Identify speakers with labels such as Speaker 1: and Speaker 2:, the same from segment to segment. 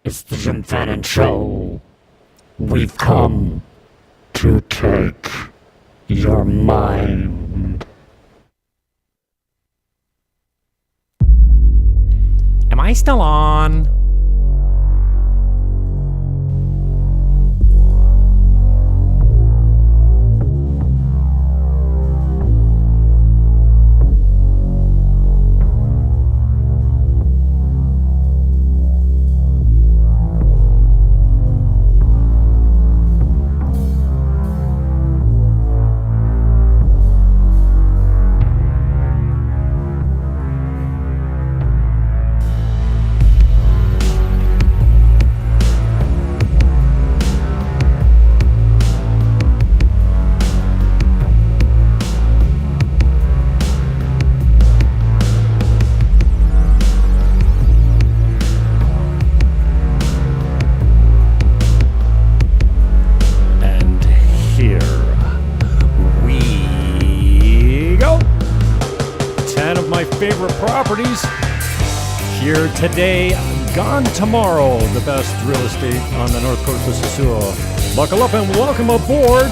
Speaker 1: It's the Jim Fannin Show. We've come to take your mind.
Speaker 2: Am I still on? Today, gone tomorrow, the best real estate on the north coast of Sosúa. Buckle up and welcome aboard.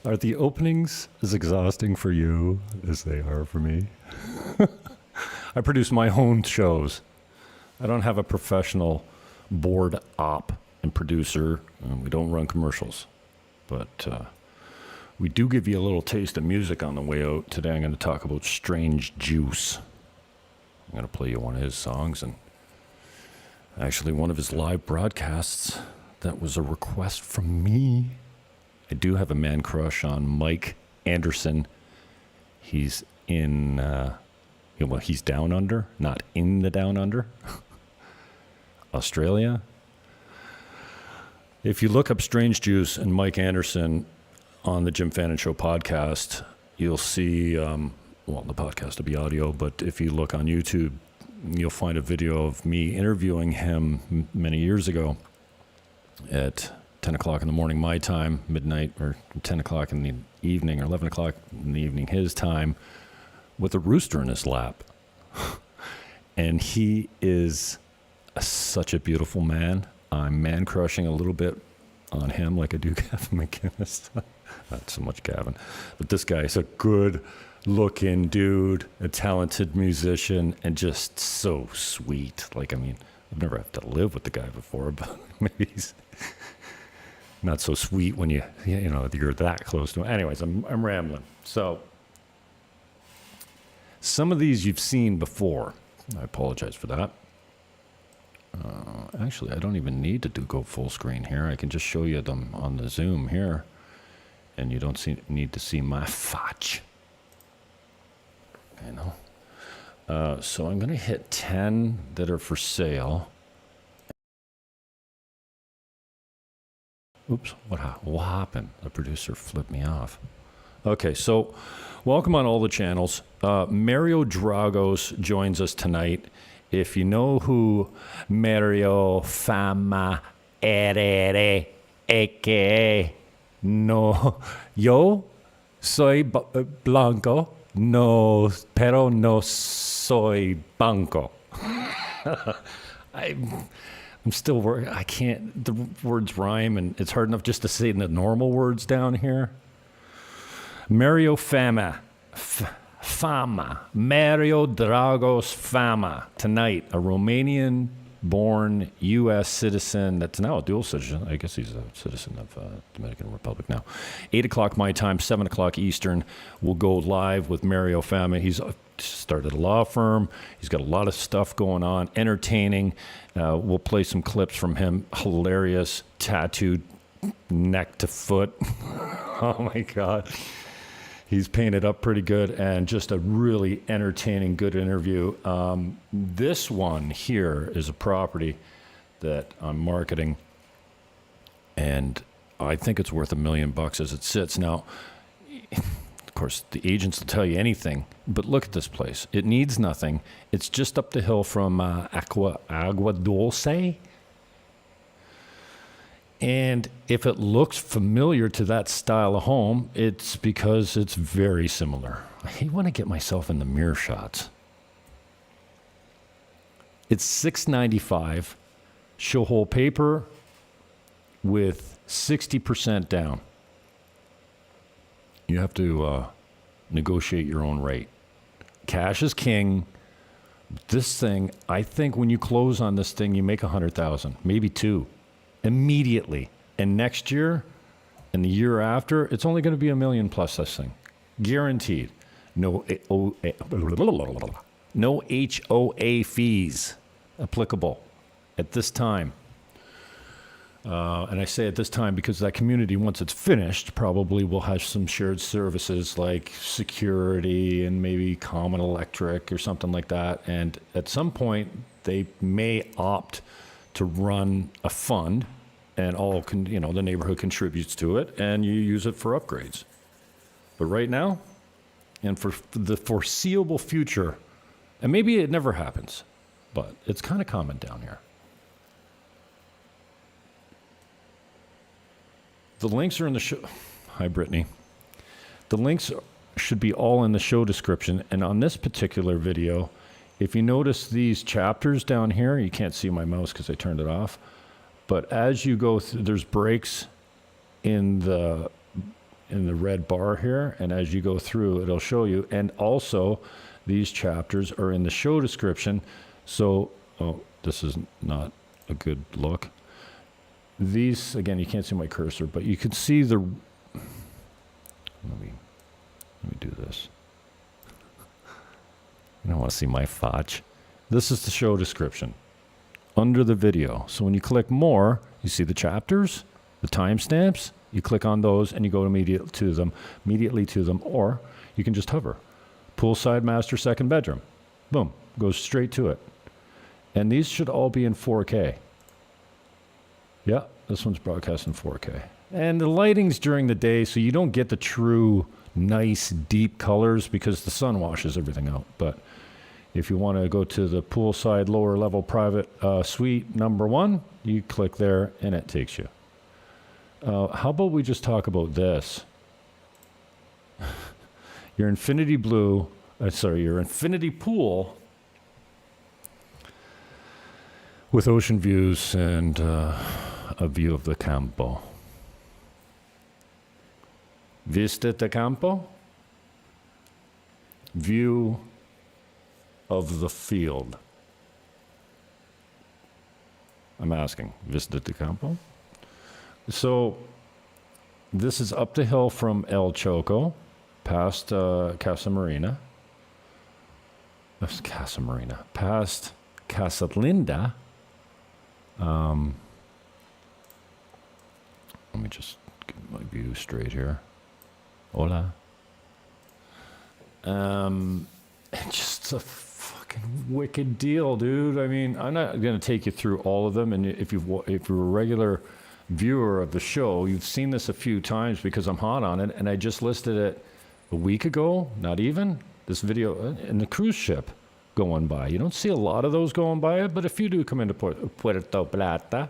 Speaker 2: Are the openings as exhausting for you as they are for me? I produce my own shows. I don't have a professional board op and producer. We don't run commercials. But we do give you a little taste of music on the way out. Today I'm going to talk about Strange Juice. I'm going to play you one of his songs, and actually one of his live broadcasts that was a request from me. I do have a man crush on Mike Anderson. He's in... well, he's down under, not in the down under. Australia. If you look up Strange Juice and Mike Anderson on the Jim Fannin Show podcast, you'll see, the podcast will be audio, but if you look on YouTube, you'll find a video of me interviewing him many years ago at 10 o'clock in the morning, my time, midnight, or 10 o'clock in the evening, or 11 o'clock in the evening, his time, with a rooster in his lap. And he is such a beautiful man. I'm man crushing a little bit on him like I do Gavin McInnes. Not so much Gavin. But this guy is a good looking dude, a talented musician, and just so sweet. Like, I mean, I've never had to live with the guy before, but maybe he's not so sweet when you're that close to him. Anyways, I'm rambling. So, some of these you've seen before. I apologize for that. Actually, I don't even need to go full screen here. I can just show you them on the Zoom here. And you don't need to see my fotch. So I'm going to hit 10 that are for sale. Oops, what happened? The producer flipped me off. Okay, so welcome on all the channels. Mario Dragos joins us tonight. If you know who Mario Fama Erere, a.k.a. No, yo soy blanco, no, pero no soy banco. I'm still working. I can't, the words rhyme, and it's hard enough just to say the normal words down here. Mario Fama, Mario Dragos Fama, tonight, a Romanian-born U.S. citizen that's now a dual citizen. I guess he's a citizen of Dominican Republic now. 8 o'clock my time, 7 o'clock Eastern. We'll go live with Mario Fama. He's started a law firm. He's got a lot of stuff going on, entertaining. We'll play some clips from him. Hilarious, tattooed neck to foot. Oh, my God. He's painted up pretty good, and just a really entertaining, good interview. This one here is a property that I'm marketing, and I think it's worth $1 million as it sits. Now, course, the agents will tell you anything, but look at this place. It needs nothing. It's just up the hill from Agua Dulce. And if it looks familiar to that style of home, it's because it's very similar. I hate when I get myself in the mirror shots. It's $695, show whole paper with 60% down. You have to negotiate your own rate. Cash is king. This thing, I think when you close on this thing, you make $100,000, maybe $2,000 immediately. And next year and the year after, it's only going to be $1 million plus this thing. Guaranteed. No HOA fees applicable at this time. And I say at this time because that community, once it's finished, probably will have some shared services like security and maybe common electric or something like that. And at some point, they may opt to run a fund, and the neighborhood contributes to it, and you use it for upgrades. But right now, and for the foreseeable future, and maybe it never happens, but it's kind of common down here. The links are in the show. Hi, Brittany. The links should be all in the show description. And on this particular video, if you notice these chapters down here, you can't see my mouse because I turned it off. But as you go through, there's breaks in the red bar here. And as you go through, it'll show you. And also, these chapters are in the show description. So, this is not a good look. These, again, you can't see my cursor, but you can see the, let me do this. You don't want to see my fotch. This is the show description under the video. So when you click more, you see the chapters, the timestamps, you click on those and you go immediately to them, or you can just hover. Poolside master second bedroom. Boom, goes straight to it. And these should all be in 4K. Yeah, this one's broadcast in 4K. And the lighting's during the day, so you don't get the true nice deep colors because the sun washes everything out. But if you want to go to the poolside lower level private suite number 1, you click there and it takes you. How about we just talk about this? Your infinity pool with ocean views and a view of the campo. Vista de campo? View of the field. I'm asking, Vista de campo? So, this is up the hill from El Choco, past Casa Marina. That's Casa Marina. Past Casa Linda. Let me just get my view straight here. Hola. Just a fucking wicked deal, dude. I mean, I'm not going to take you through all of them. And if you're a regular viewer of the show, you've seen this a few times because I'm hot on it. And I just listed it a week ago, not even. This video in the cruise ship going by. You don't see a lot of those going by, but a few do come into Puerto Plata.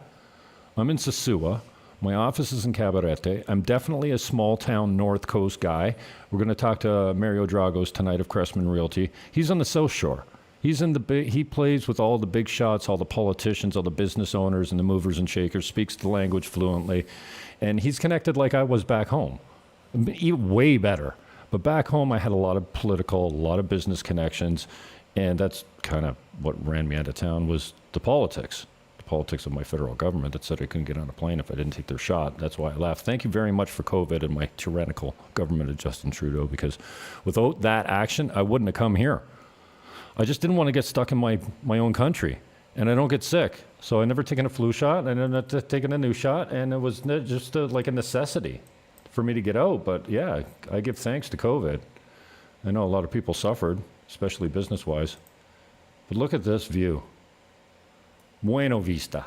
Speaker 2: I'm in Sosúa. My office is in Cabarete. I'm definitely a small town North Coast guy. We're going to talk to Mario Dragos tonight of Crestman Realty. He's on the South Shore. He plays with all the big shots, all the politicians, all the business owners and the movers and shakers, speaks the language fluently. And he's connected like I was back home. Way better. But back home, I had a lot of political, a lot of business connections. And that's kind of what ran me out of town was the politics of my federal government that said I couldn't get on a plane if I didn't take their shot. That's why I left. Thank you very much for COVID and my tyrannical government of Justin Trudeau, because without that action, I wouldn't have come here. I just didn't want to get stuck in my own country, and I don't get sick. So I never taken a flu shot, and I'm not taking a new shot, and it was just like a necessity for me to get out. But yeah, I give thanks to COVID. I know a lot of people suffered, especially business-wise. But look at this view. Buena Vista.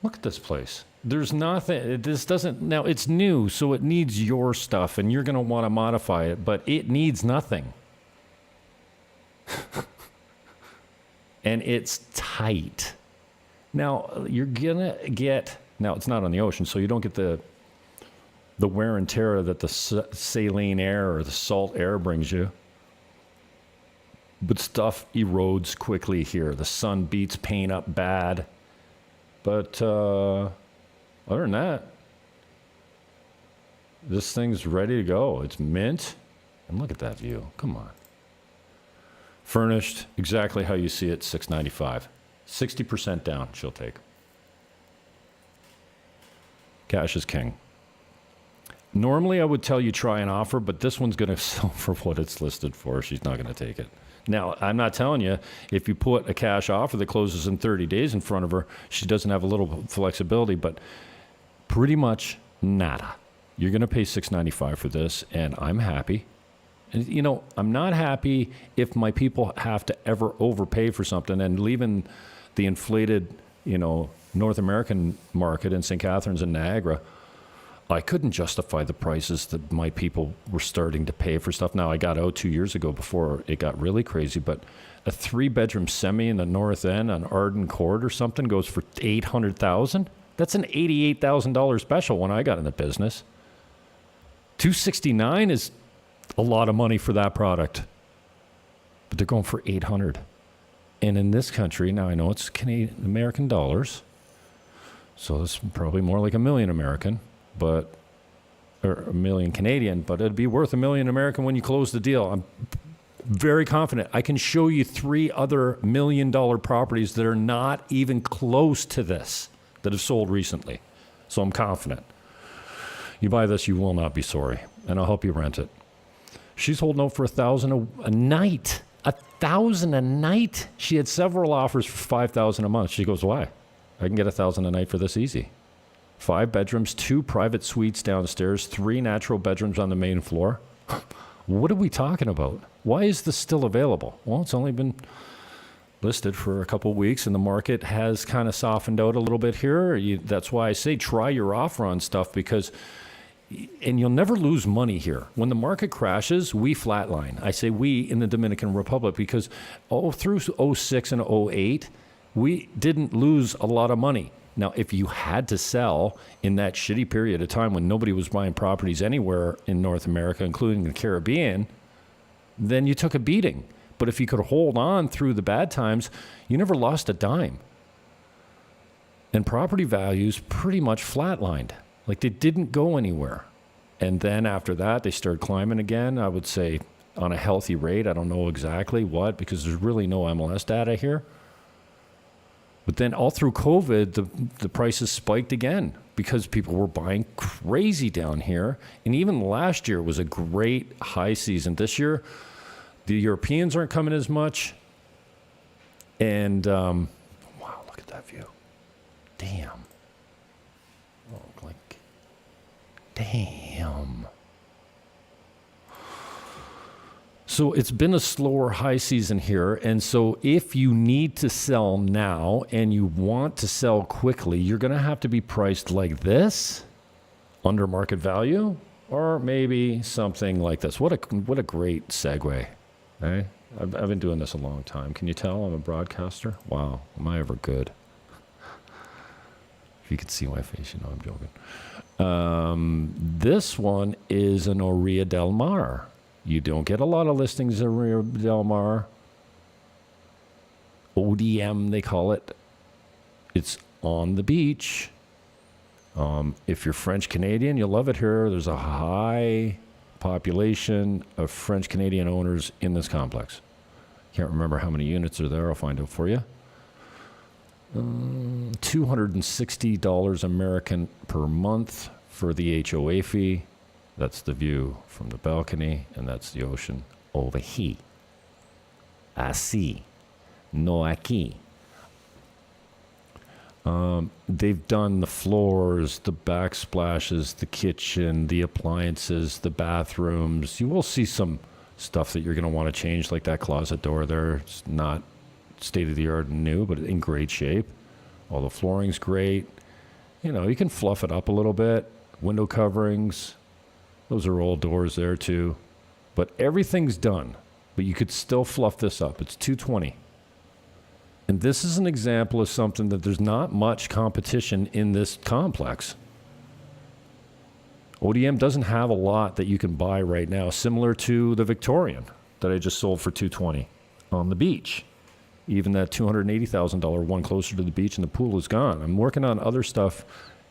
Speaker 2: Look at this place. There's nothing, this doesn't, now it's new, so it needs your stuff and you're going to want to modify it, but it needs nothing. And it's tight. Now, you're going to get, now it's not on the ocean, so you don't get the wear and tear that the saline air or the salt air brings you. But stuff erodes quickly here. The sun beats paint up bad. But other than that, this thing's ready to go. It's mint. And look at that view. Come on. Furnished exactly how you see it, $695. 60% down, she'll take. Cash is king. Normally, I would tell you try an offer, but this one's going to sell for what it's listed for. She's not going to take it. Now, I'm not telling you, if you put a cash offer that closes in 30 days in front of her, she doesn't have a little flexibility, but pretty much nada. You're going to pay $695 for this, and I'm happy. And, you know, I'm not happy if my people have to ever overpay for something and leaving the inflated, you know, North American market in St. Catharines and Niagara. I couldn't justify the prices that my people were starting to pay for stuff. Now, I got out 2 years ago before it got really crazy, but a 3-bedroom semi in the North End on Arden Court or something goes for $800,000. That's an $88,000 special when I got in the business. $269 is a lot of money for that product, but they're going for $800. And in this country, now I know it's Canadian American dollars, so it's probably more like $1 million American. But or $1 million Canadian, but it'd be worth $1 million American when you close the deal. I'm very confident. I can show you 3 other $1 million properties that are not even close to this that have sold recently. So I'm confident. You buy this, you will not be sorry, and I'll help you rent it. She's holding out for $1,000 a night. $1,000 a night. She had several offers for $5,000 a month. She goes, why? I can get $1,000 a night for this easy. 5 bedrooms, 2 private suites downstairs, 3 natural bedrooms on the main floor. What are we talking about? Why is this still available? Well, it's only been listed for a couple of weeks, and the market has kind of softened out a little bit here. That's why I say try your offer on stuff, because, and you'll never lose money here. When the market crashes, we flatline. I say we in the Dominican Republic, because through 06 and 08, we didn't lose a lot of money. Now, if you had to sell in that shitty period of time when nobody was buying properties anywhere in North America, including the Caribbean, then you took a beating. But if you could hold on through the bad times, you never lost a dime. And property values pretty much flatlined. Like, they didn't go anywhere. And then after that, they started climbing again, I would say, on a healthy rate. I don't know exactly what, because there's really no MLS data here. But then all through COVID, the prices spiked again because people were buying crazy down here. And even last year was a great high season. This year, the Europeans aren't coming as much. And, wow, look at that view. Damn. Oh, like, damn. So it's been a slower high season here, and so if you need to sell now and you want to sell quickly, you're going to have to be priced like this, under market value, or maybe something like this. What a great segue, eh? I've been doing this a long time. Can you tell I'm a broadcaster? Wow, am I ever good? If you could see my face, you know I'm joking. This one is an Orilla del Mar. You don't get a lot of listings in Rio Del Mar. ODM, they call it. It's on the beach. If you're French Canadian, you'll love it here. There's a high population of French Canadian owners in this complex. Can't remember how many units are there. I'll find out for you. $260 American per month for the HOA fee. That's the view from the balcony, and that's the ocean over here. Así, no aquí. They've done the floors, the backsplashes, the kitchen, the appliances, the bathrooms. You will see some stuff that you're going to want to change, like that closet door there. It's not state-of-the-art and new, but in great shape. All the flooring's great. You can fluff it up a little bit. Window coverings, those are old doors there too. But everything's done. But you could still fluff this up. It's $220. And this is an example of something that there's not much competition in this complex. ODM doesn't have a lot that you can buy right now, similar to the Victorian that I just sold for $220 on the beach. Even that $280,000 one closer to the beach and the pool is gone. I'm working on other stuff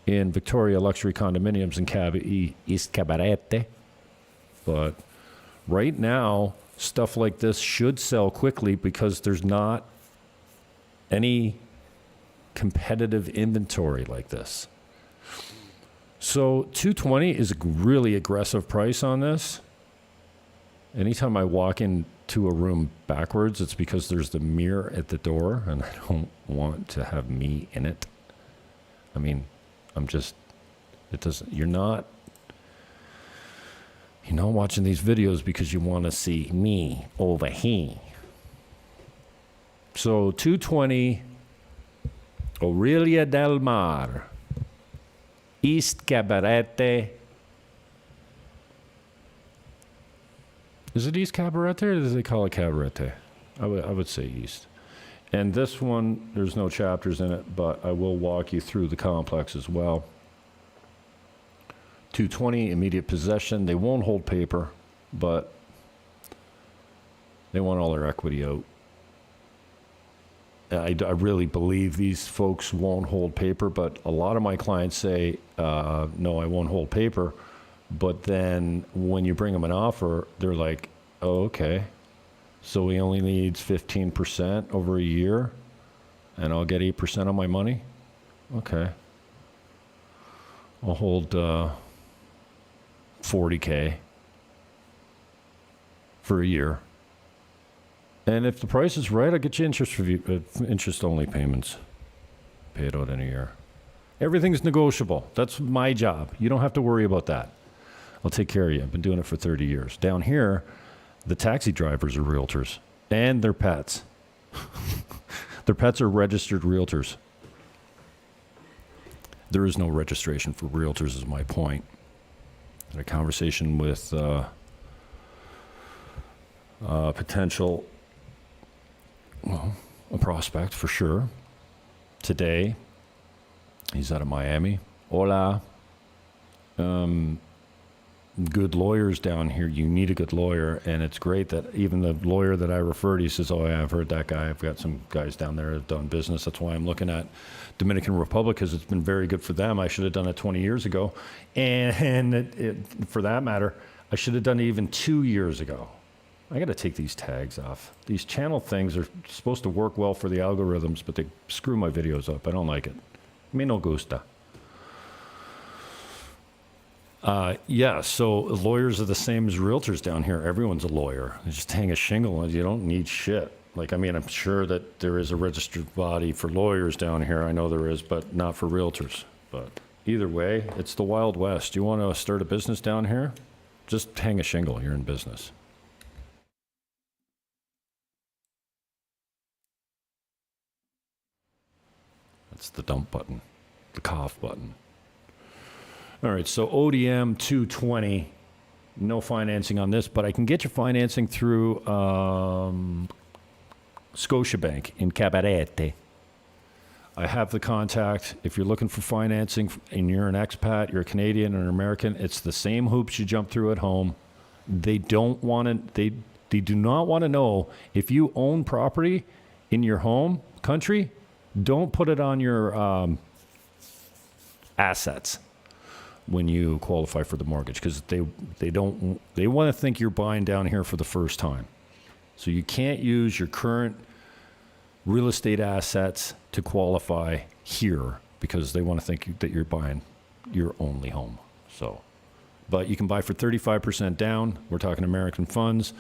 Speaker 2: in Victoria luxury condominiums in East Cabarete. But right now, stuff like this should sell quickly because there's not any competitive inventory like this. So $220 is a really aggressive price on this. Anytime I walk into a room backwards, it's because there's the mirror at the door and I don't want to have me in it. I mean, you're not watching these videos because you want to see me over here. So $220, Aurelia del Mar, East Cabarete. Is it East Cabarete or do they call it Cabarete? I would say East. And this one, there's no chapters in it, but I will walk you through the complex as well. $220, immediate possession. They won't hold paper, but they want all their equity out. I really believe these folks won't hold paper, but a lot of my clients say, no, I won't hold paper. But then when you bring them an offer, they're like, oh, okay. So he only needs 15% over a year, and I'll get 8% on my money? Okay. I'll hold $40K for a year. And if the price is right, I'll get you interest-only payments. Pay it out in a year. Everything's negotiable. That's my job. You don't have to worry about that. I'll take care of you. I've been doing it for 30 years. Down here, the taxi drivers are realtors. And their pets. Their pets are registered realtors. There is no registration for realtors is my point. I had a conversation with potential... a prospect for sure. Today, he's out of Miami. Hola. Good lawyers down here. You need a good lawyer, and it's great that even the lawyer that I referred, he says, oh, yeah, I've heard that guy. I've got some guys down there that have done business. That's why I'm looking at Dominican Republic, because it's been very good for them. I should have done it 20 years ago. And for that matter, I should have done it even 2 years ago. I got to take these tags off. These channel things are supposed to work well for the algorithms, but they screw my videos up. I don't like it. Me no gusta. Yeah, so lawyers are the same as realtors down here. Everyone's a lawyer. They just hang a shingle and you don't need shit. Like, I mean, I'm sure that there is a registered body for lawyers down here. I know there is, but not for realtors. But either way, it's the Wild West. You want to start a business down here? Just hang a shingle. You're in business. That's the dump button, the cough button. All right, so ODM 220, no financing on this, but I can get your financing through Scotiabank in Cabarete. I have the contact. If you're looking for financing and you're an expat, you're a Canadian or an American, it's the same hoops you jump through at home. They don't want to, they do not want to know if you own property in your home country. Don't put it on your assets when you qualify for the mortgage, because they want to think you're buying down here for the first time. So you can't use your current real estate assets to qualify here because they want to think that you're buying your only home. So, but you can buy for 35% down. We're talking American funds.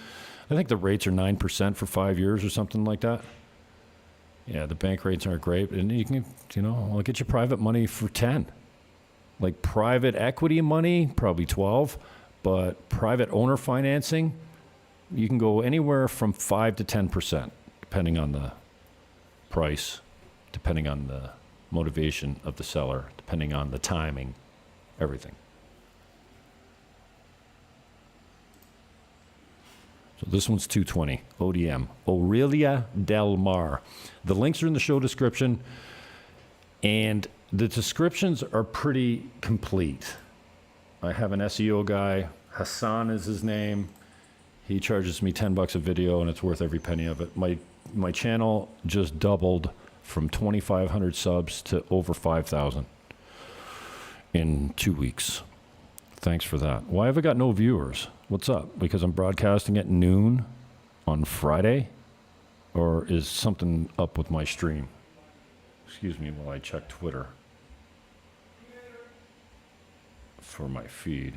Speaker 2: I think the rates are 9% for 5 years or something like that. Yeah, the bank rates aren't great. And you can, I'll get you private money for 10. Like private equity money, probably 12. But private owner financing, you can go anywhere from 5 to 10%, depending on the price, depending on the motivation of the seller, depending on the timing, everything. So this one's 220, ODM, Aurelia Del Mar. The links are in the show description, and the descriptions are pretty complete. I have an SEO guy, Hassan is his name. He charges me $10 a video, and it's worth every penny of it. My channel just doubled from 2,500 subs to over 5,000 in 2 weeks. Thanks for that. Why have I got no viewers? What's up? Because I'm broadcasting at noon on Friday? Or is something up with my stream? Excuse me while I check Twitter for my feed.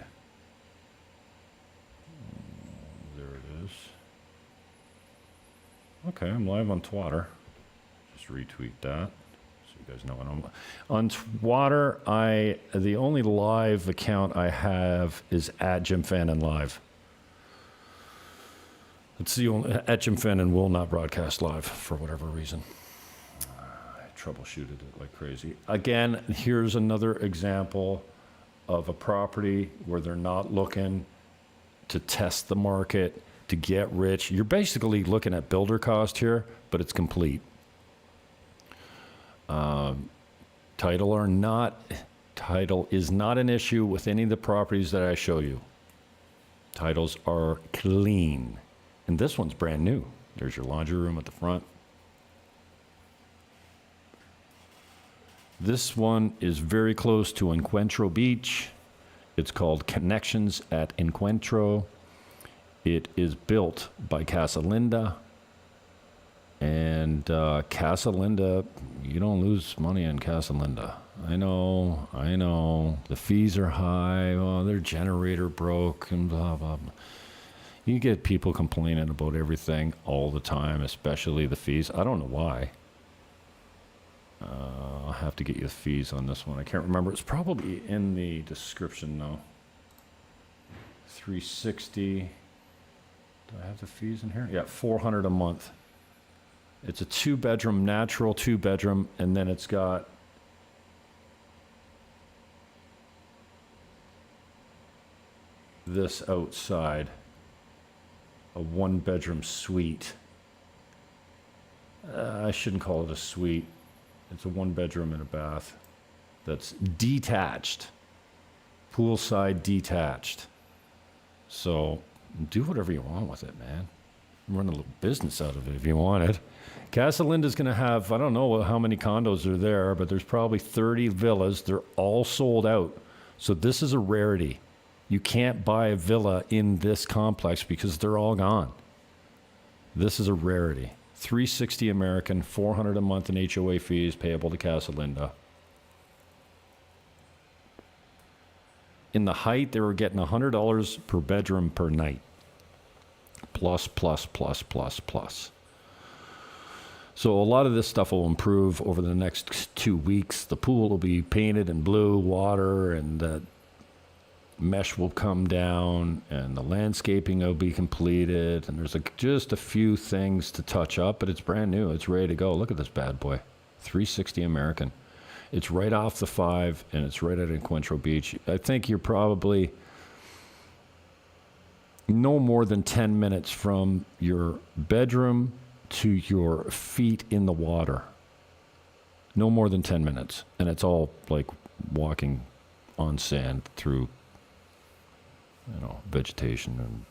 Speaker 2: There it is. Okay, I'm live on Twitter. Just retweet that so you guys know what I'm on Twitter. The only live account I have is at Jim Fannin Live. It's the only at Jim Fannin will not broadcast live for whatever reason. I troubleshooted it like crazy. Again, here's another example of a property where they're not looking to test the market, to get rich. You're basically looking at builder cost here, but it's complete. Title is not an issue with any of the properties that I show you. Titles are clean. And this one's brand new. There's your laundry room at the front. This one is very close to Encuentro Beach. It's called Connections at Encuentro. It is built by Casa Linda. And Casa Linda, you don't lose money on Casa Linda. I know. The fees are high. Oh, their generator broke and blah, blah, blah. You get people complaining about everything all the time, especially the fees. I don't know why. I'll have to get you the fees on this one. I can't remember. It's probably in the description, though. 360. Do I have the fees in here? Yeah, $400 a month. It's a 2-bedroom, natural 2-bedroom, and then it's got this outside, a 1-bedroom suite. I shouldn't call it a suite. It's a 1-bedroom and a bath that's detached, poolside detached. So do whatever you want with it, man. Run a little business out of it if you want it. Casa Linda's going to have, I don't know how many condos are there, but there's probably 30 villas. They're all sold out. So this is a rarity. You can't buy a villa in this complex because they're all gone. This is a rarity. $360 American, $400 a month in HOA fees payable to Casa Linda. In the height, they were getting $100 per bedroom per night. Plus. So a lot of this stuff will improve over the next 2 weeks. The pool will be painted in blue water, and the mesh will come down, and the landscaping will be completed, and there's just a few things to touch up, but it's brand new. It's ready to go. Look at this bad boy. $360 American. It's right off the 5, and it's right at Encuentro Beach. I think you're probably no more than 10 minutes from your bedroom to your feet in the water. No more than 10 minutes. And it's all like walking on sand through, vegetation and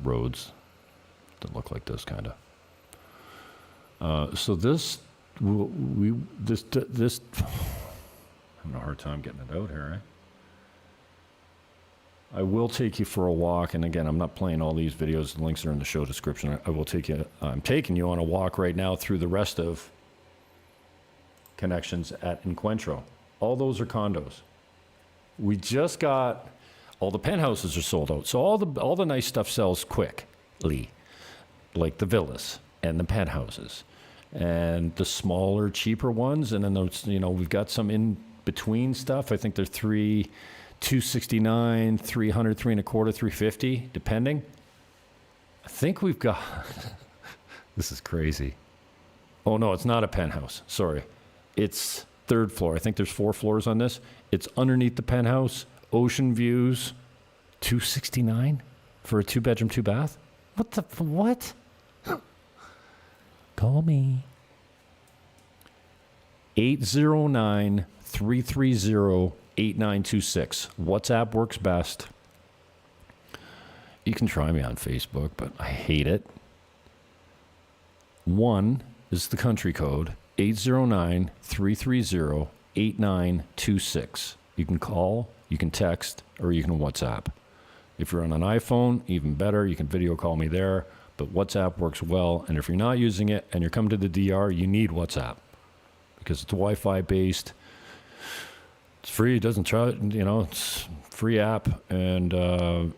Speaker 2: roads that look like this kind of. So this, this, I'm having a hard time getting it out here, eh? I will take you for a walk, and again, I'm not playing all these videos. The links are in the show description. I'm taking you on a walk right now through the rest of Connections at Encuentro. All those are condos. We just got, all the penthouses are sold out. So all the nice stuff sells quickly, like the villas and the penthouses and the smaller, cheaper ones. And then those, we've got some in between stuff. I think they're 269, 300, 325, 350, depending. I think we've got, this is crazy. Oh no, it's not a penthouse. Sorry. It's third floor. I think there's 4 floors on this. It's underneath the penthouse, ocean views, $269 for a 2-bedroom, 2-bath. What? Call me. 809-330-8926. WhatsApp works best. You can try me on Facebook, but I hate it. 1 is the country code, 809-330-8926. You can call, you can text, or you can WhatsApp. If you're on an iPhone, even better, you can video call me there, but WhatsApp works well. And if you're not using it and you're coming to the DR, you need WhatsApp because it's Wi-Fi based. It's free. It doesn't charge, it's free app, and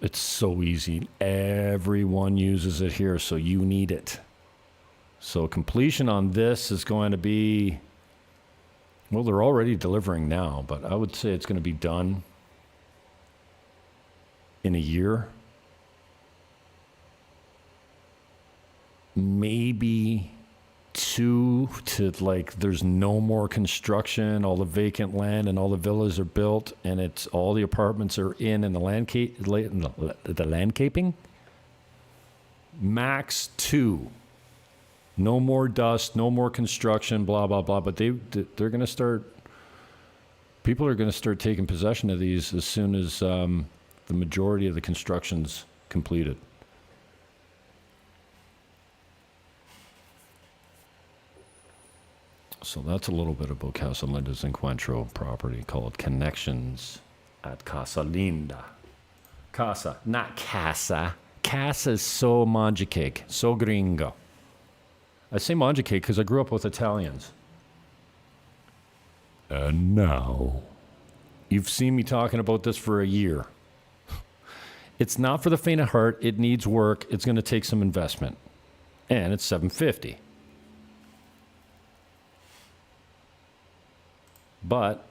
Speaker 2: it's so easy. Everyone uses it here, so you need it. So completion on this is going to be, well, they're already delivering now, but I would say it's going to be done in a year. Maybe 2 to there's no more construction, all the vacant land and all the villas are built, and it's all the apartments are in the landscaping. Max 2. No more dust, no more construction, blah, blah, blah. But they're going to start, people are going to start taking possession of these as soon as the majority of the construction's completed. So that's a little bit about Casa Linda's Encuentro property called Connections at Casa Linda. Casa, not Casa. Casa is so manja cake, so gringo. I say manja cake because I grew up with Italians. And now, you've seen me talking about this for a year. It's not for the faint of heart. It needs work. It's going to take some investment. And it's $750. But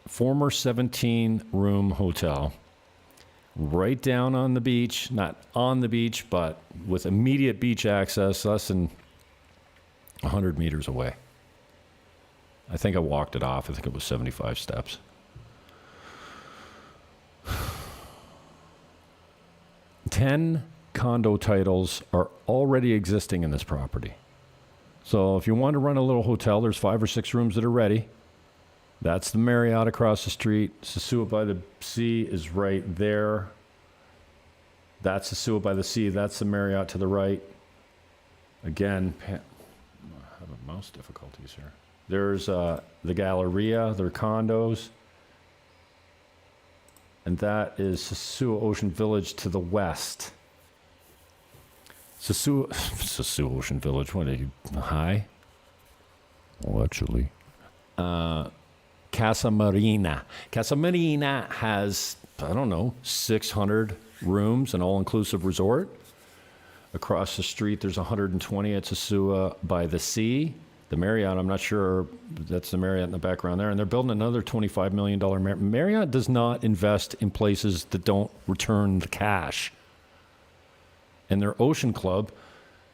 Speaker 2: former 17-room hotel, right down on the beach, not on the beach, but with immediate beach access, less than 100 meters away. I think I walked it off. I think it was 75 steps. Ten condo titles are already existing in this property. So if you want to run a little hotel, there's 5 or 6 rooms that are ready. That's the Marriott across the street. Sosúa by the Sea is right there. That's Sosúa by the Sea. That's the Marriott to the right. Again, I have mouse difficulties here. There's the Galleria, their condos. And that is Sosúa Ocean Village to the west. Sosúa Ocean Village, what are you, high? Well, actually. Casa Marina. Casa Marina has, 600 rooms, an all-inclusive resort. Across the street, there's 120 at Sosúa by the Sea. The Marriott, I'm not sure, that's the Marriott in the background there. And they're building another $25 million Marriott does not invest in places that don't return the cash. And their Ocean Club,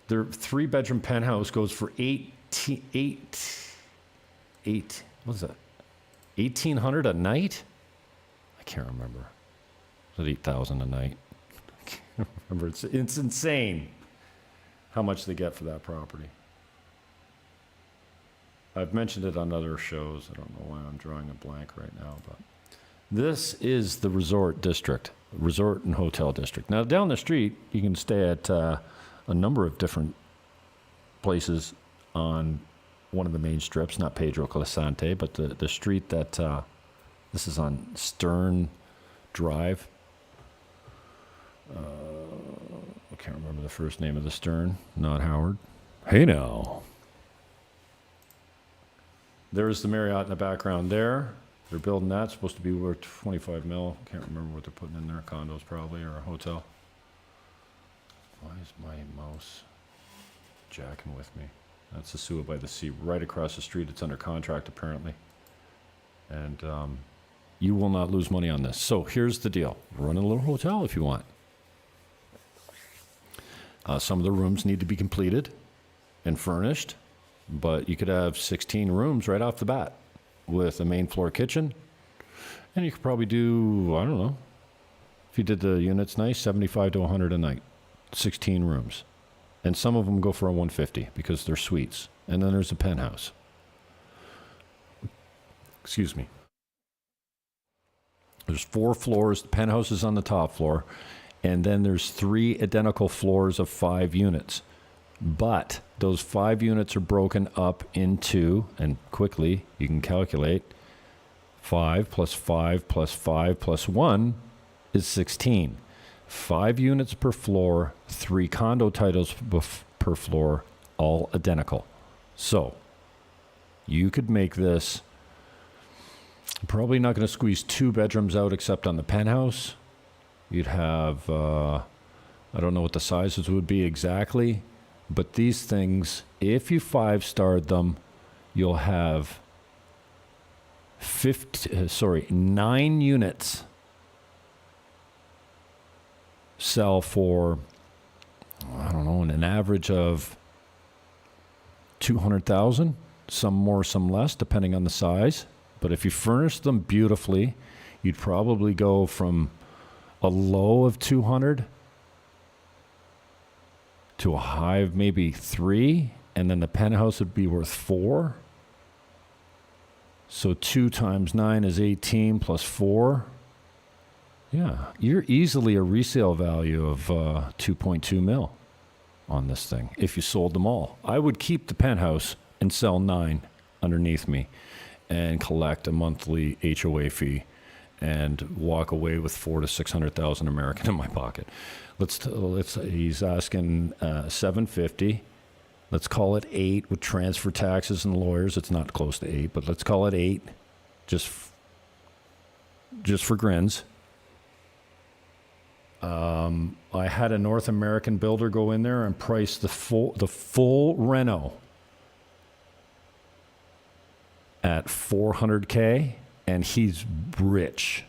Speaker 2: their 3-bedroom penthouse goes for $1,800 a night? I can't remember. Was it $8,000 a night? I can't remember. It's insane how much they get for that property. I've mentioned it on other shows. I don't know why I'm drawing a blank right now, but this is the resort district, resort and hotel district. Now, down the street, you can stay at a number of different places on one of the main strips, not Pedro Calisante, but the street that, this is on Stern Drive. I can't remember the first name of the Stern, not Howard. Hey now. There's the Marriott in the background there. They're building that. It's supposed to be worth 25 mil. Can't remember what they're putting in there. Condos probably, or a hotel. Why is my mouse jacking with me? That's Sosúa by the Sea, right across the street. It's under contract apparently. And you will not lose money on this. So here's the deal. Run a little hotel if you want. Some of the rooms need to be completed and furnished. but you could have 16 rooms right off the bat with a main floor kitchen. And you could probably do, I don't know, if you did the units nice, 75 to 100 a night, 16 rooms. And some of them go for a 150 because they're suites. And then there's a penthouse. Excuse me. There's 4 floors. The penthouse is on the top floor. And then there's 3 identical floors of 5 units. But those 5 units are broken up into, and quickly you can calculate, 5 plus 5 plus 5 plus 1 is 16. 5 units per floor, 3 condo titles per floor, all identical. So you could make this, probably not going to squeeze 2 bedrooms out except on the penthouse. You'd have, I don't know what the sizes would be exactly, but these things, if you 5-starred them, you'll have 9 units sell for, I don't know, an average of 200,000, some more, some less, depending on the size. But if you furnish them beautifully, you'd probably go from a low of 200 to a high of maybe 3, and then the penthouse would be worth 4. So 2 times 9 is 18 plus 4. Yeah, you're easily a resale value of 2.2 mil on this thing if you sold them all. I would keep the penthouse and sell 9 underneath me and collect a monthly HOA fee and walk away with 400,000 to 600,000 American in my pocket. He's asking 750. Let's call it 8 with transfer taxes and lawyers. It's not close to 8, but let's call it 8, just for grins. I had a North American builder go in there and price the full reno at $400K, and he's rich.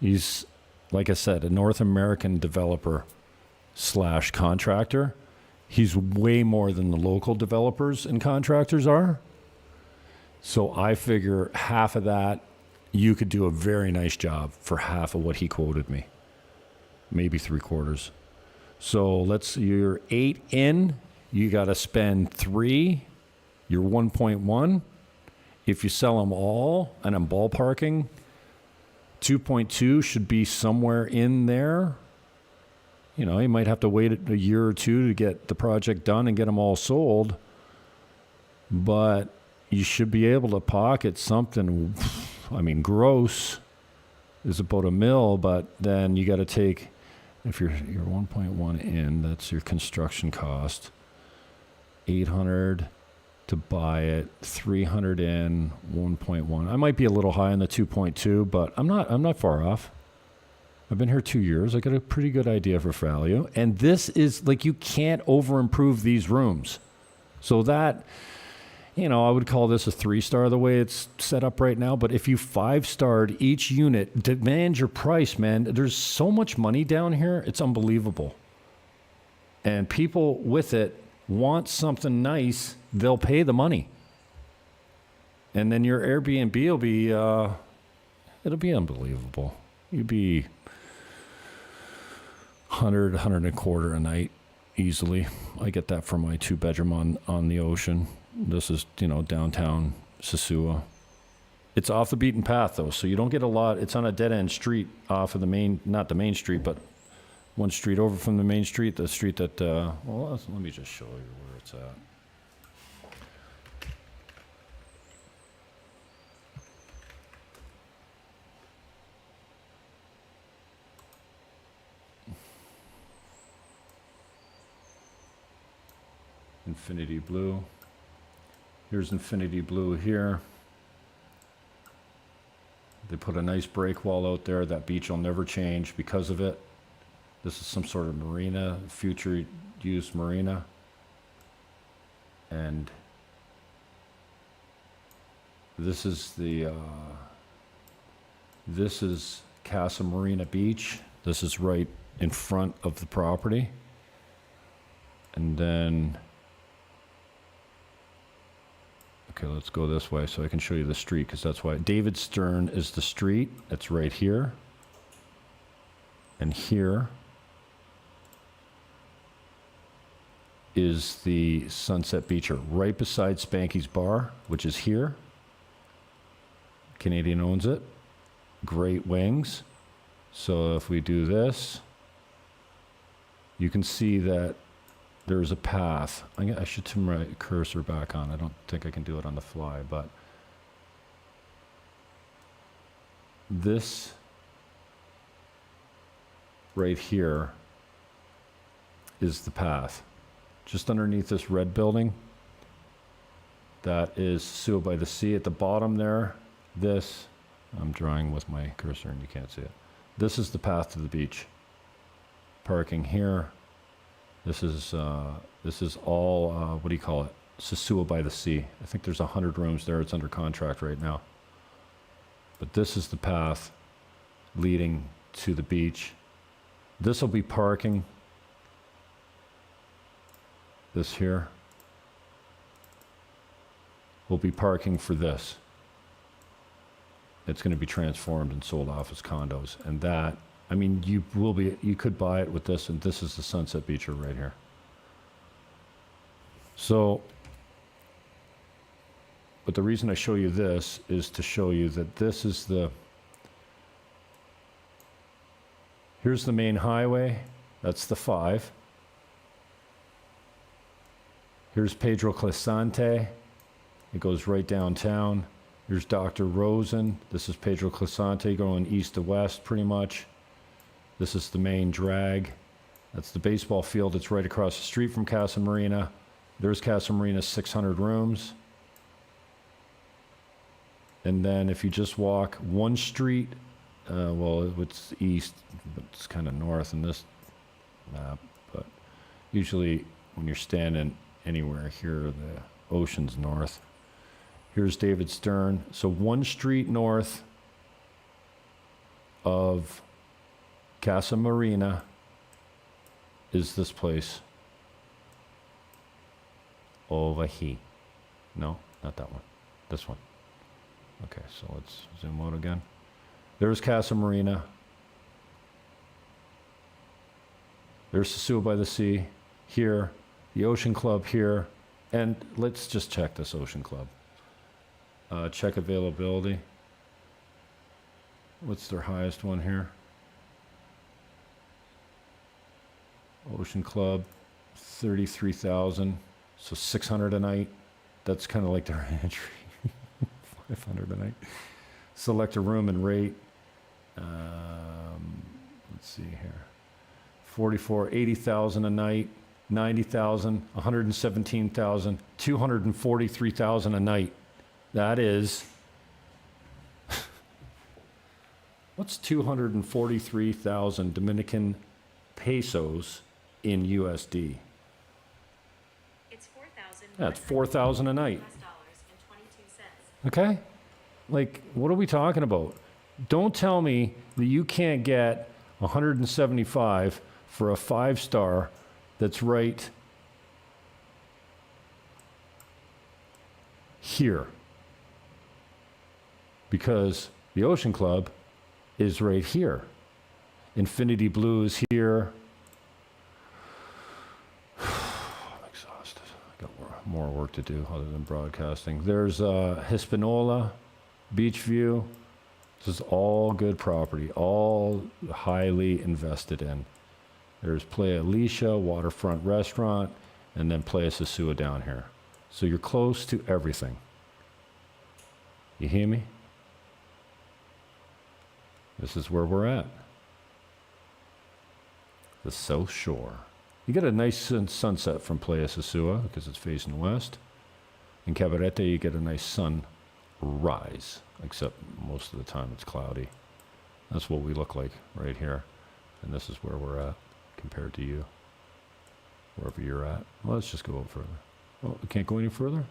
Speaker 2: He's, like I said, a North American developer / contractor. He's way more than the local developers and contractors are. So I figure half of that, you could do a very nice job for half of what he quoted me. Maybe 3/4. So you're 8 in, you got to spend 3, you're 1.1. If you sell them all, and I'm ballparking, 2.2 should be somewhere in there. You know, you might have to wait a year or 2 to get the project done and get them all sold. But you should be able to pocket something. I mean, gross is about $1 million, but then you got to take, if you're 1.1 in, that's your construction cost. 800 to buy it, 300 in, 1.1. I might be a little high on the 2.2, but I'm not far off. I've been here 2 years. I got a pretty good idea for value. And this is, like, you can't over improve these rooms. So that, you know, I would call this a 3-star the way it's set up right now. But if you 5-starred each unit, demand your price, man. There's so much money down here. It's unbelievable. And people with it want something nice. They'll pay the money. And then your Airbnb will be, it'll be unbelievable. You'd be 100, 125 a night easily. I get that for my 2-bedroom on the ocean. This is, downtown Sosúa. It's off the beaten path, though, so you don't get a lot. It's on a dead-end street off of not the main street, but one street over from the main street, the street that, let me just show you where it's at. Infinity Blue. Here's Infinity Blue here. They put a nice break wall out there. That beach will never change because of it. This is some sort of marina, future use marina. And this is this is Casa Marina Beach. This is right in front of the property. And then Okay, let's go this way so I can show you the street, because that's why. David Stern is the street. It's right here. And here is the Sunset Beacher, right beside Spanky's Bar, which is here. Canadian owns it. Great wings. So if we do this, you can see that there's a path. I should turn my cursor back on. I don't think I can do it on the fly, but this right here is the path. Just underneath this red building, that is Sosúa by the Sea. At the bottom there, I'm drawing with my cursor and you can't see it. This is the path to the beach. Parking here. This is all, what do you call it? Sosúa by the Sea. I think there's 100 rooms there. It's under contract right now. But this is the path leading to the beach. This will be parking. This here will be parking for this. It's going to be transformed and sold off as condos. And that, I mean, you could buy it with this, and this is the Sunset Beacher right here. So, but the reason I show you this is to show you that this is here's the main highway. That's the 5. Here's Pedro Clisante. It goes right downtown. Here's Dr. Rosen. This is Pedro Clisante going east to west pretty much. This is the main drag. That's the baseball field. It's right across the street from Casa Marina. There's Casa Marina's 600 rooms. And then if you just walk one street, well, it's east, but it's kind of north in this map. But usually when you're standing anywhere here, the ocean's north. Here's David Stern. So one street north of Casa Marina is this place over here. No, not that one. This one. Okay, so let's zoom out again. There's Casa Marina. There's Sosúa by the Sea here, the Ocean Club here, and let's just check this Ocean Club. Check availability. What's their highest one here? Ocean Club, 33,000, so 600 a night. That's kind of like their entry. 500 a night. Select a room and rate. Let's see here. 44, 80,000 a night, 90,000, 117,000, 243,000 a night. That is, what's 243,000 Dominican pesos in USD?
Speaker 3: It's 4,000.
Speaker 2: That's 4,000 a night.
Speaker 3: $22.
Speaker 2: Okay? Like, what are we talking about? Don't tell me that you can't get 175 for a 5-star that's right here. Because the Ocean Club is right here. Infinity Blue is here. I'm exhausted. I got more work to do other than broadcasting. There's Hispaniola, Beach View. This is all good property, all highly invested in. There's Playa Alicia, waterfront restaurant, and then Playa Sosúa down here. So you're close to everything. You hear me? This is where we're at. The South Shore. You get a nice sunset from Playa Sosúa because it's facing west. In Cabarete, you get a nice sunrise, except most of the time it's cloudy. That's what we look like right here. And this is where we're at compared to you, wherever you're at. Well, let's just go up further. Oh, we can't go any further?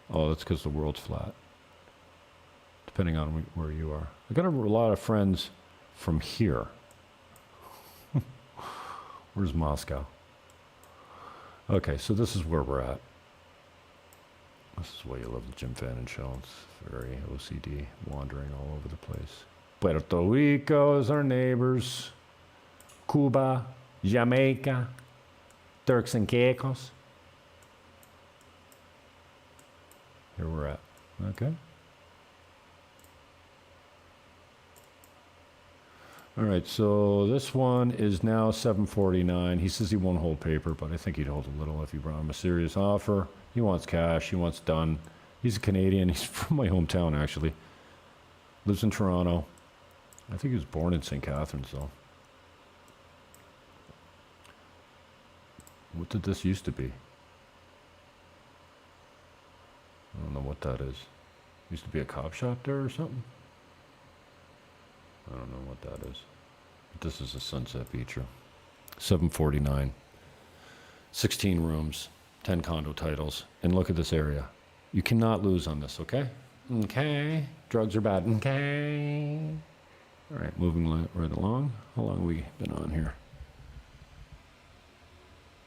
Speaker 2: Oh, that's because the world's flat, depending on where you are. I got a lot of friends from here. Where's Moscow? Okay, so this is where we're at. This is why you love the Jim Fannin show. It's very OCD, wandering all over the place. Puerto Rico is our neighbors. Cuba, Jamaica, Turks and Caicos. Here we're at. Okay. All right, so this one is now 749. He says he won't hold paper, but I think he'd hold a little if you brought him a serious offer. He wants cash. He wants done. He's a Canadian. He's from my hometown, actually. Lives in Toronto. I think he was born in St. Catharines, though. What did this used to be? I don't know what that is. Used to be a cop shop there or something? I don't know what that is. But this is a Sunset Beacher. 749. 16 rooms. 10 condo titles. And look at this area. You cannot lose on this, okay? Okay. Drugs are bad. Okay. All right, moving right along. How long have we been on here?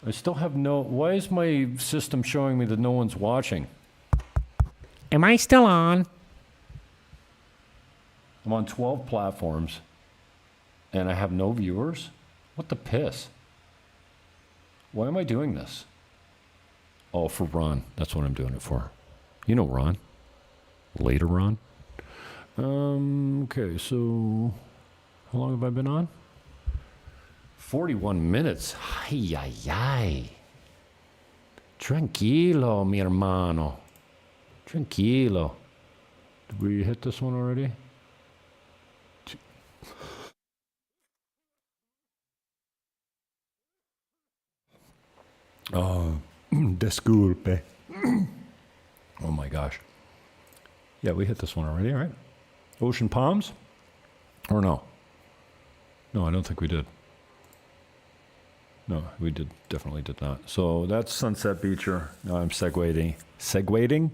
Speaker 2: I still have no... Why is my system showing me that no one's watching?
Speaker 1: Am I still on?
Speaker 2: I'm on 12 platforms, and I have no viewers? What the piss? Why am I doing this? Oh, for Ron. That's what I'm doing it for. You know Ron. Later Ron. Okay, so... How long have I been on? 41 minutes. Ay, ay, ay. Tranquilo, mi hermano. Tranquilo. Did we hit this one already? Oh, disculpe. Oh my gosh. Yeah, we hit this one already, right? Ocean Palms? Or no? No, I don't think we did. No, we definitely did not. So that's Sunset Beacher. Now I'm segueing. Segueing?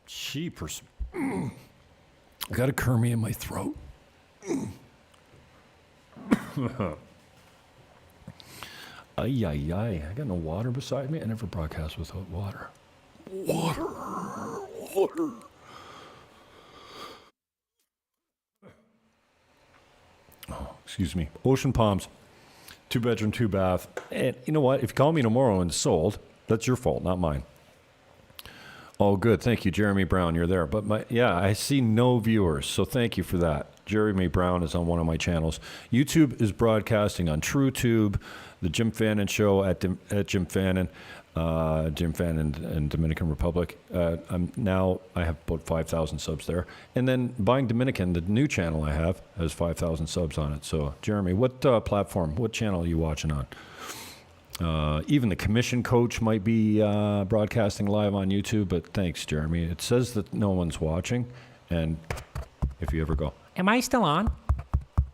Speaker 2: Jeepers. I got a Kermie in my throat. Ay, ay, ay. I got no water beside me. I never broadcast without water. Water. Oh, excuse me. Ocean Palms. 2-bedroom, 2-bath. And you know what? If you call me tomorrow and it's sold, that's your fault, not mine. Oh, good. Thank you, Jeremy Brown. You're there. But I see no viewers, so thank you for that. Jeremy Brown is on one of my channels. YouTube is broadcasting on TrueTube, the Jim Fannin Show at Jim Fannin, Jim Fannin in Dominican Republic. I have about 5,000 subs there. And then Buying Dominican, the new channel I have, has 5,000 subs on it. So, Jeremy, what platform, what channel are you watching on? Even the commission coach might be broadcasting live on YouTube, but thanks, Jeremy. It says that no one's watching, and if you ever go,
Speaker 1: Am I still on?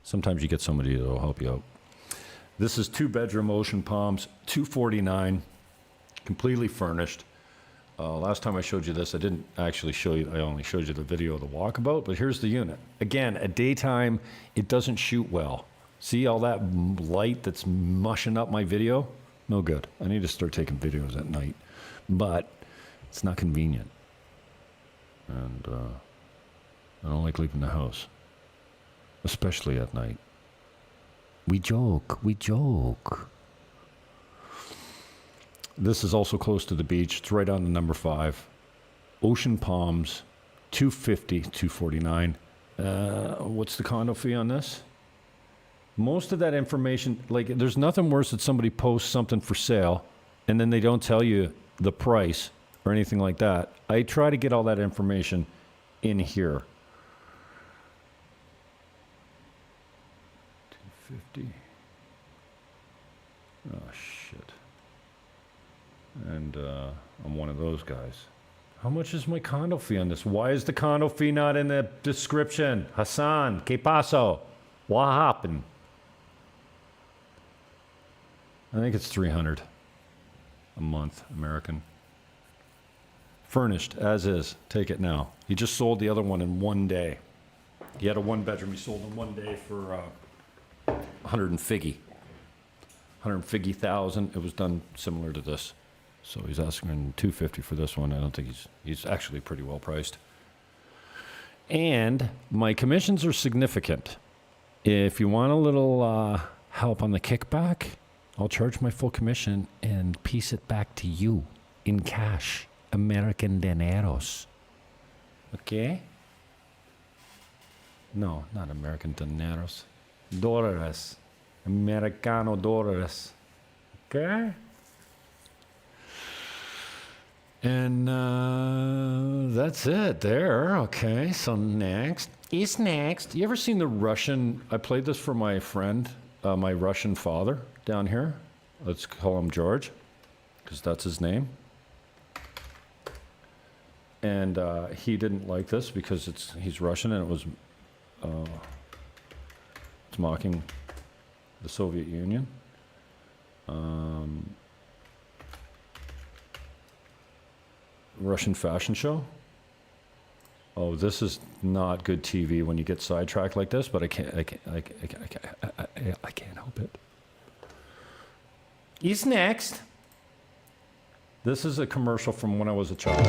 Speaker 2: sometimes you get somebody that'll help you out. This is 2-bedroom Ocean Palms, 249, completely furnished. Last time I showed you this, I didn't actually show you, I only showed you the video of the walkabout, but here's the unit. Again, at daytime, it doesn't shoot well. See all that light that's mushing up my video? No good. I need to start taking videos at night. But it's not convenient. And I don't like leaving the house. Especially at night. We joke. This is also close to the beach. It's right on the number 5. Ocean Palms, 250, 249. What's the condo fee on this? Most of that information, like, there's nothing worse than somebody posts something for sale and then they don't tell you the price or anything like that. I try to get all that information in here. 250. Oh, shit. And I'm one of those guys. How much is my condo fee on this? Why is the condo fee not in the description? Hassan, ¿qué pasó? What happened? I think it's $300 a month, American. Furnished, as is. Take it now. He just sold the other one in one day. He had a 1-bedroom. He sold in one day for 150,000. It was done similar to this. So he's asking $250 for this one. I don't think he's actually pretty well priced. And my commissions are significant. If you want a little help on the kickback, I'll charge my full commission and piece it back to you in cash, American dineros. Okay? No, not American dineros. Dólares. Americano dólares. Okay? And that's it there. Okay, so next. Is next. You ever seen the Russian? I played this for my friend, my Russian father down here. Let's call him George, because that's his name. And he didn't like this because he's Russian and it's mocking the Soviet Union. Russian fashion show. Oh, this is not good TV when you get sidetracked like this, but I can't help it. He's next. This is a commercial from when I was a child.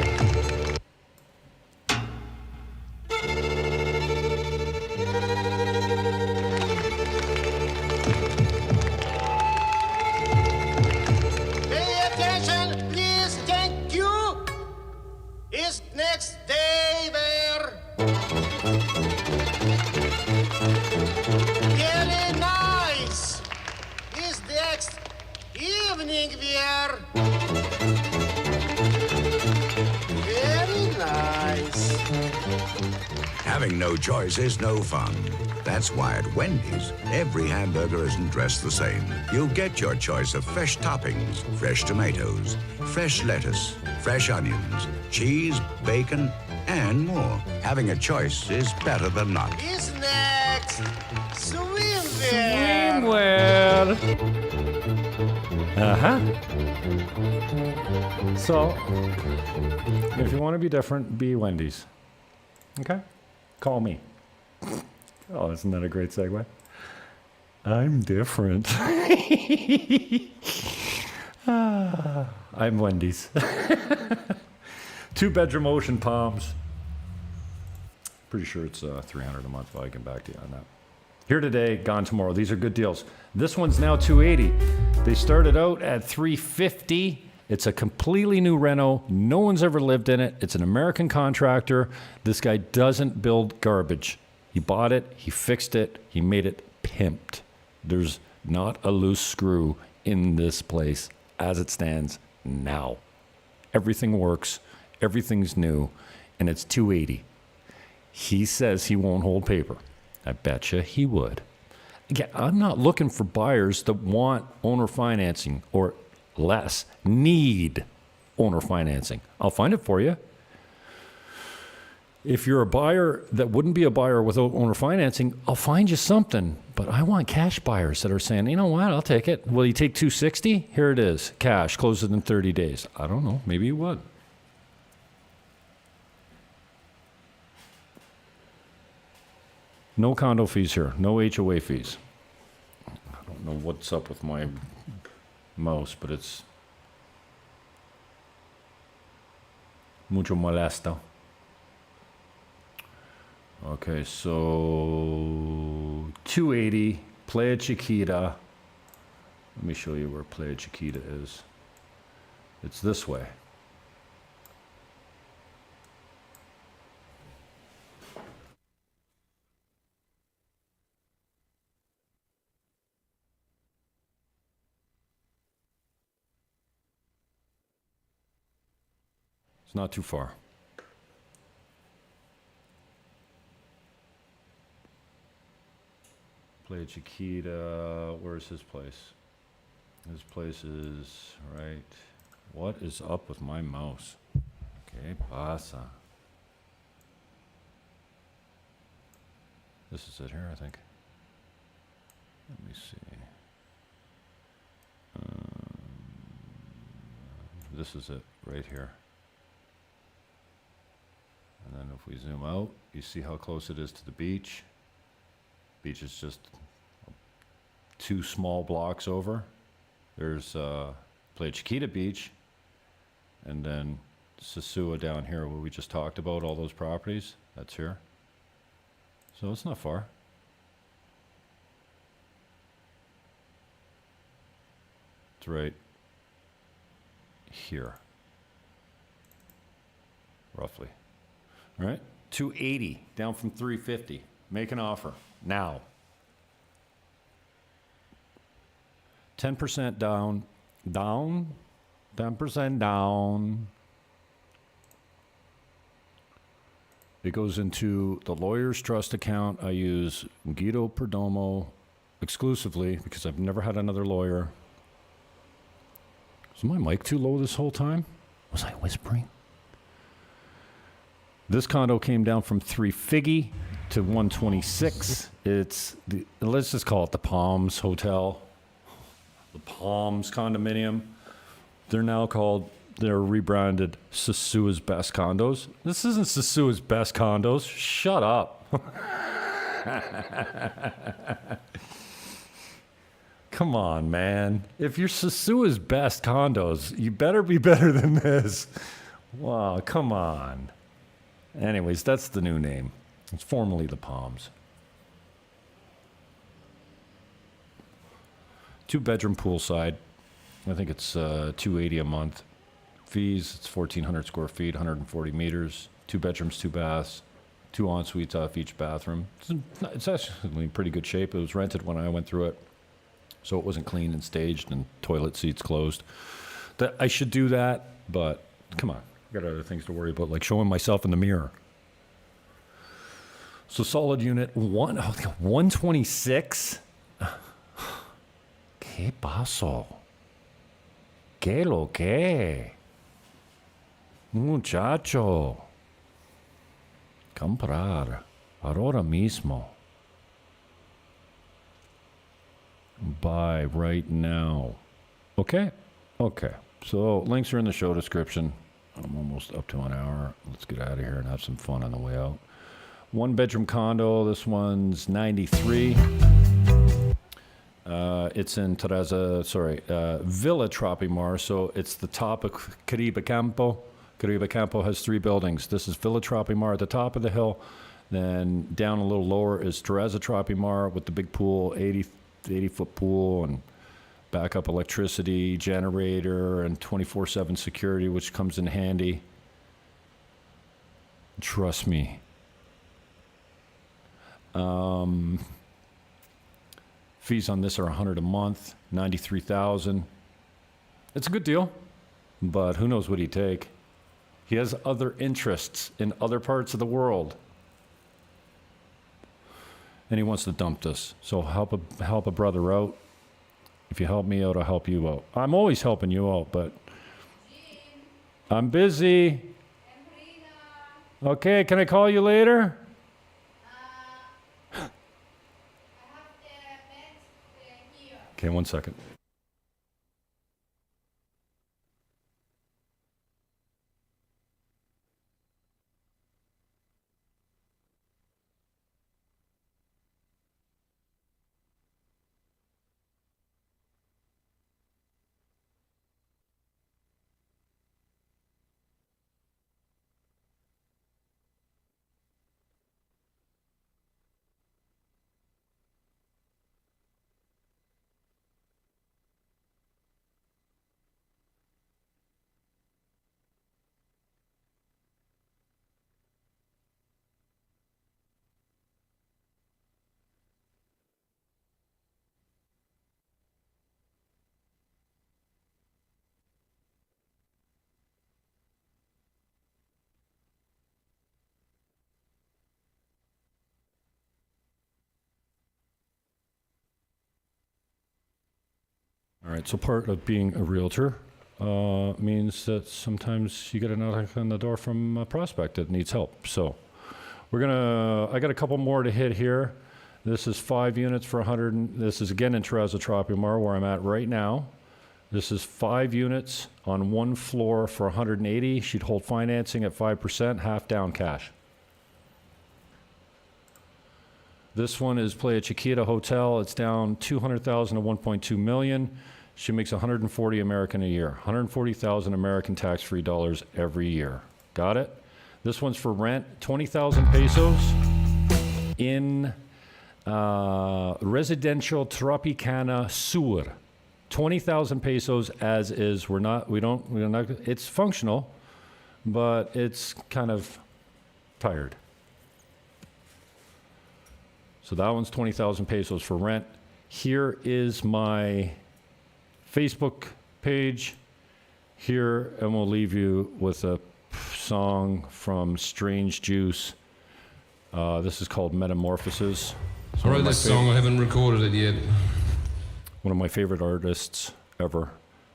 Speaker 4: Pay attention, please, thank you. Is next day there? Very nice. Is next evening there? Very nice.
Speaker 5: Having no choice is no fun. That's why at Wendy's, every hamburger isn't dressed the same. You'll get your choice of fresh toppings, fresh tomatoes, fresh lettuce, fresh onions, cheese, bacon, and more. Having a choice is better than not.
Speaker 4: Is next swimwear?
Speaker 2: Swimwear. Uh-huh. So, if you want to be different, be Wendy's. Okay? Call me. Oh, isn't that a great segue? I'm different. I'm Wendy's. 2-bedroom Ocean Palms. Pretty sure it's $300 a month, but I can back to you on that. Here today, gone tomorrow. These are good deals. This one's now $280. They started out at $350. It's a completely new reno. No one's ever lived in it. It's an American contractor. This guy doesn't build garbage. He bought it, he fixed it, he made it pimped. There's not a loose screw in this place as it stands now. Everything works, everything's new, and it's $280. He says he won't hold paper. I betcha he would. Again, I'm not looking for buyers that want owner financing or less, need owner financing. I'll find it for you. If you're a buyer that wouldn't be a buyer without owner financing, I'll find you something. But I want cash buyers that are saying, you know what, I'll take it. Will you take $260? Here it is, cash, close it in 30 days. I don't know, maybe you would. No condo fees here, no HOA fees. I don't know what's up with my mouse, but it's mucho molesto. Okay, so $280, Playa Chiquita. Let me show you where Playa Chiquita is. It's this way. It's not too far. Playa Chiquita, where's his place? His place is right. What is up with my mouse? ¿Qué pasa? This is it here, I think. Let me see. This is it right here. And then if we zoom out, you see how close it is to the beach. Beach is just 2 small blocks over. There's Playa Chiquita Beach, And then Sosúa down here, where we just talked about all those properties, that's here. So it's not far. It's right here, roughly. All right, 280 down from 350. Make an offer now. 10% down, 10% down. It goes into the lawyer's trust account. I use Guido Perdomo exclusively because I've never had another lawyer. Was my mic too low this whole time? Was I whispering? This condo came down from 350 to 126. Let's just call it the Palms Hotel. The Palms condominium. They're rebranded Sosua's Best Condos. This isn't Sosua's Best Condos. Shut up. Come on, man. If you're Sosua's Best Condos, you better be better than this. Wow, come on. Anyways, that's the new name. It's formerly the Palms. 2-bedroom poolside. I think it's $280 a month. Fees, it's 1,400 square feet, 140 meters. 2 bedrooms, 2 baths, 2 en-suites off each bathroom. It's actually in pretty good shape. It was rented when I went through it, so it wasn't cleaned and staged and toilet seats closed. I should do that, but come on. I got other things to worry about, like showing myself in the mirror. So solid unit, 126. ¿Qué pasó? ¿Qué lo que? Muchacho. Comprar. Ahora mismo. Buy right now. Okay. So links are in the show description. I'm almost up to an hour. Let's get out of here and have some fun on the way out. 1-bedroom condo. This one's 93. It's in Villa Tropimar, so it's the top of Caribe Campo. Caribe Campo has 3 buildings. This is Villa Tropimar at the top of the hill. Then down a little lower is Teresa Tropimar with the big pool, 80-foot pool, and backup electricity, generator, and 24/7 security, which comes in handy. Trust me. Fees on this are $100 a month, $93,000. It's a good deal, but who knows what he'd take. He has other interests in other parts of the world, and he wants to dump this. So help a brother out. If you help me out, I'll help you out. I'm always helping you out, but I'm busy. Okay, can I call you later? Okay, 1 second. All right, so part of being a realtor means that sometimes you get a knock on the door from a prospect that needs help. So I got a couple more to hit here. This is 5 units for 100. This is again in Teresa Tropimar, where I'm at right now. This is 5 units on 1 floor for 180. She'd hold financing at 5%, half down cash. This one is Playa Chiquita Hotel. It's down $200,000 to $1.2 million. She makes 140 American a year, 140,000 American tax-free dollars every year. Got it? This one's for rent, 20,000 pesos in residential Tropicana Sur. 20,000 pesos as is. We're not, it's functional, but it's kind of tired. So that one's 20,000 pesos for rent. Here is my Facebook page here, and we'll leave you with a song from Strange Juice. This is called Metamorphosis.
Speaker 6: I wrote this song, I haven't recorded it yet.
Speaker 2: One of my favorite artists ever.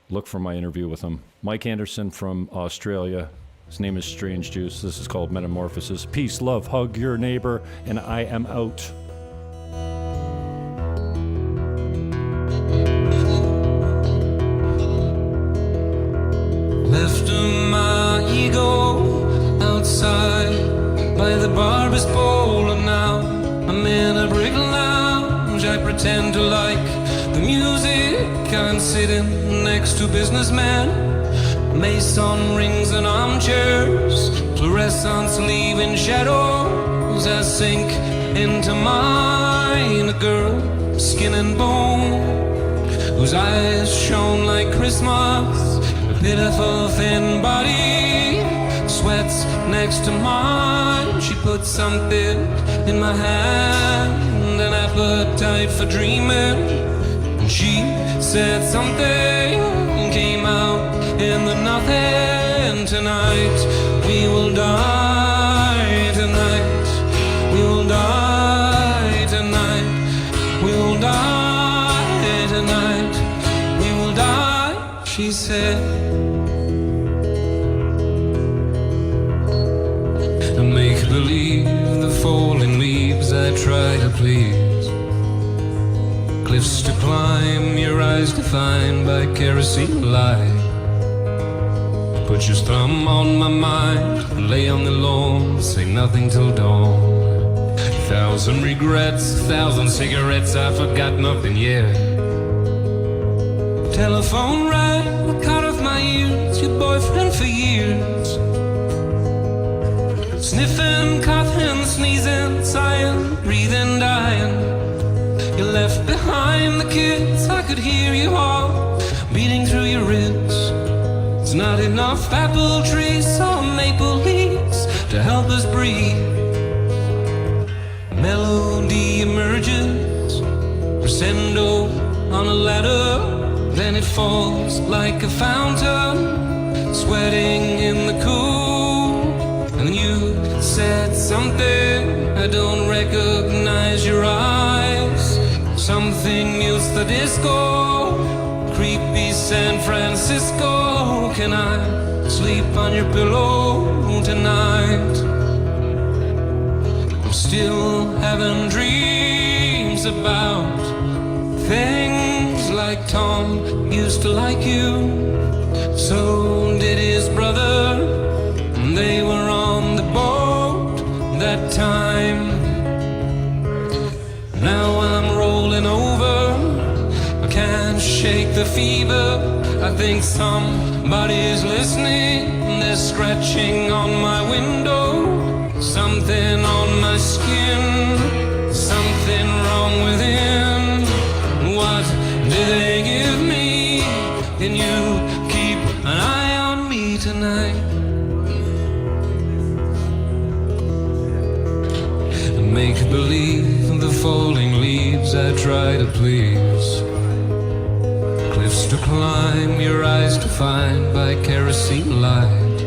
Speaker 2: Look for my interview with him. Mike Anderson from Australia. His name is Strange Juice. This is called Metamorphosis. Peace, love, hug your neighbor, and I am out.
Speaker 6: Left my ego outside by the barber's pole, and now I'm in a brick lounge. I pretend to like the music. I'm sitting next to businessmen, mason rings and armchairs, fluorescence leaving shadows. I sink into mine, a girl, skin and bone, whose eyes shone like Christmas. Pitiful thin body sweats next to mine. She put something in my hand, an appetite for dreaming. And she said something came out in the nothing. Tonight we will die. Tonight we will die. Tonight we will die. Tonight we will die. She said. Make believe the falling leaves I try to please. Cliffs to climb, your eyes defined by kerosene light. Put your thumb on my mind, lay on the lawn, say nothing till dawn. 1,000 regrets, 1,000 cigarettes, I forgot nothing yet. Telephone rang, cut off my ears, your boyfriend for years. Sniffing, coughing, sneezing, sighing, breathing, dying. You left behind the kids, I could hear your heart beating through your ribs. It's not enough apple trees or maple leaves to help us breathe. Melody emerges, crescendo on a ladder, then it falls like a fountain, sweating in the cool. And you said something, I don't recognize your eyes. Something mutes the disco, creepy San Francisco. Can I sleep on your pillow tonight? I'm still having dreams about things like Tom used to like you. So did his brother. They were on the boat that time. Now I'm rolling over, I can't shake the fever. I think somebody's listening. They're scratching on my window. Something on my skin, something wrong within. What did they give me? Can you keep an eye on me tonight? Make believe the falling leaves I try to please. Cliffs to climb, your eyes to find by kerosene light.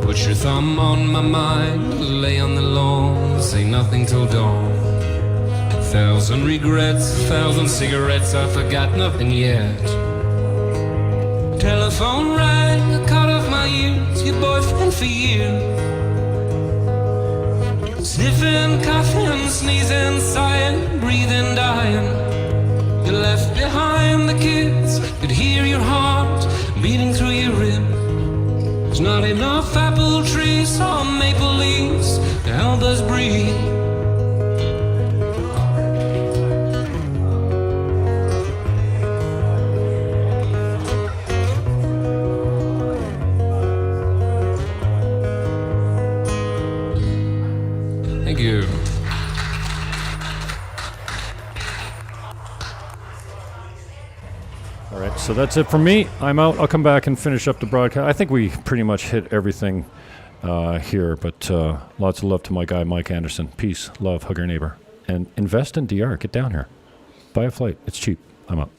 Speaker 6: Put your thumb on my mind, lay on the lawn, say nothing till dawn. 1,000 regrets, 1,000 cigarettes, I forgot nothing yet. Telephone rang, I cut off my ears, your boyfriend for years. Sniffing, coughing, sneezing, sighing, breathing, dying. You left behind the kids, could hear your heart beating through your ribs. There's not enough apple trees or maple leaves to help us breathe. Thank you.
Speaker 2: All right, so that's it from me. I'm out. I'll come back and finish up the broadcast. I think we pretty much hit everything here, but lots of love to my guy, Mike Anderson. Peace, love, hug your neighbor. And invest in DR. Get down here. Buy a flight. It's cheap. I'm out.